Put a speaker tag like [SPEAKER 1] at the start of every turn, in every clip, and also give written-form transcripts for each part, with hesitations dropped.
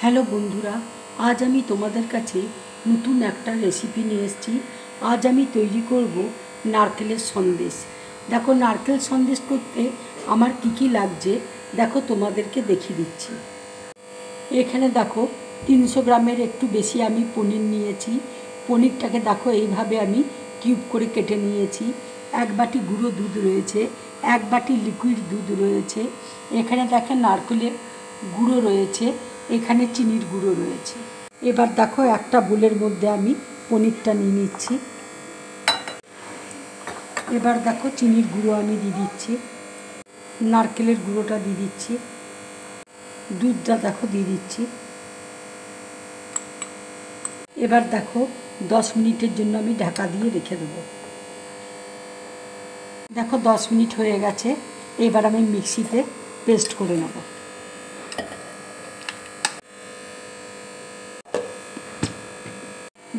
[SPEAKER 1] Hello বন্ধুরা, আজ আমি তোমাদের কাছে নতুন একটা রেসিপি নিয়ে এসেছি। আজ আমি তৈরি করব নারকেলের সন্দেশ। দেখো, নারকেল সন্দেশ করতে আমার কি লাগছে দেখো, তোমাদেরকে দেখিয়ে দিচ্ছি। এখানে দেখো 300 গ্রামের একটু বেশি আমি পনির নিয়েছি। পনিরটাকে দেখো এইভাবে আমি কিউব করে কেটে নিয়েছি। 1 বাটি গুঁড়ো দুধ রয়েছে, 1 বাটি লিকুইড দুধ রয়েছে। এখানে দেখেন নারকেলের গুঁড়ো রয়েছে, এখানে চিনির গুঁড়ো রয়েছে। এবার দেখো একটা বোলের মধ্যে আমি পনিরটা নিয়ে নিচ্ছি। এবার দেখো চিনির গুঁড়ো আমি দিয়ে দিচ্ছি, নারকেলের গুঁড়োটা দিয়ে দিচ্ছি, দুধটা দেখো দিয়ে দিচ্ছি। এবার দেখো 10 মিনিটের জন্য আমি ঢাকা দিয়ে রেখে দেবো। দেখো 10 মিনিট হয়ে গেছে। এবার আমি মিক্সিতে পেস্ট করে নেব।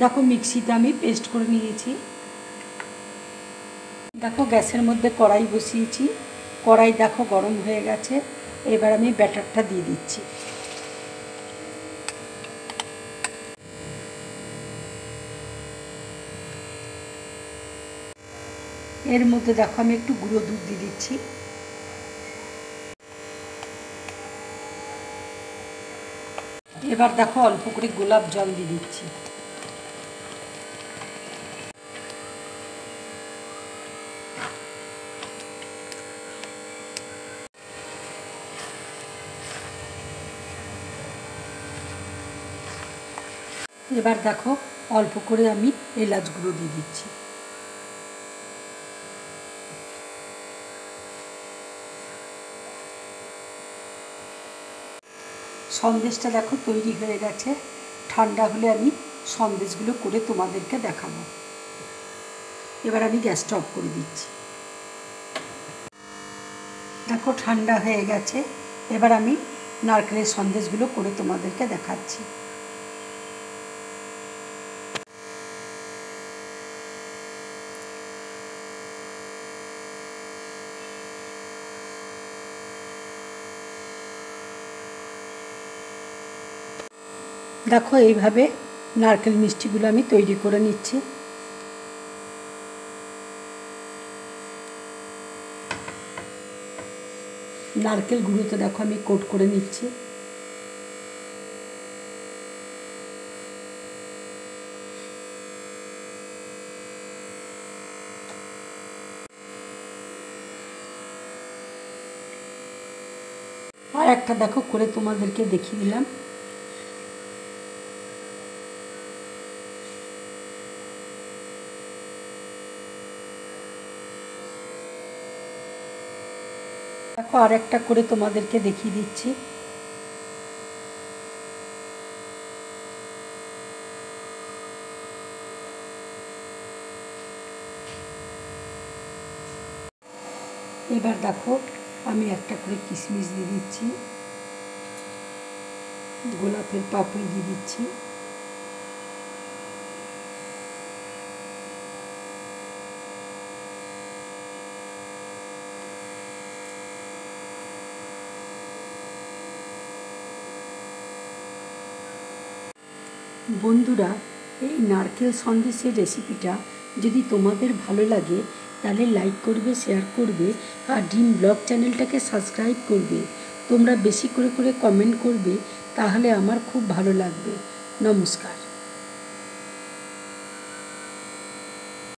[SPEAKER 1] দেখো মিক্সিতে আমি পেস্ট করে নিয়েছি। দেখো গ্যাসের মধ্যে কড়াই বসিয়েছি, কড়াই দেখো গরম হয়ে গেছে। এবার আমি ব্যাটারটা দিয়ে দিচ্ছি। এর মধ্যে দেখো আমি একটু গুঁড়ো দুধ দিয়ে দিচ্ছি। এবার দেখো অল্প করে গোলাপ জল দিয়ে দিচ্ছি। এবার দেখো অল্প করে আমি এলাচ গুঁড়ো দিয়ে দিচ্ছি। সন্দেশটা দেখো তৈরি হয়ে গেছে। ঠান্ডা হলে আমি সন্দেশগুলো করে তোমাদেরকে দেখাবো। এবার আমি গ্যাসটা অফ করে দিচ্ছি। দেখো ঠান্ডা হয়ে গেছে। এবার আমি নারকেলের সন্দেশগুলো করে তোমাদেরকে দেখাচ্ছি। দেখো এইভাবে নারকেল মিষ্টিগুলো আমি তৈরি করে নিচ্ছি। নারকেল গুঁড়োতে দেখো আমি কোট করে নিচ্ছি। আর একটা দেখো করে তোমাদেরকে দেখিয়ে দিলাম। দেখো আর একটা করে তোমাদেরকে দেখিয়ে দিচ্ছি। এবার দেখো আমি একটা করে কিশমিশ দিয়ে দিচ্ছি, গোলাপের পাপড়ি দিয়ে দিচ্ছি। বন্ধুরা, এই নারকেল সন্দেশের রেসিপিটা যদি তোমাদের ভালো লাগে তাহলে লাইক করবে, শেয়ার করবে আর ড্রিম ব্লগ চ্যানেলটাকে সাবস্ক্রাইব করবে। তোমরা বেশি করে কমেন্ট করবে, তাহলে আমার খুব ভালো লাগবে। নমস্কার।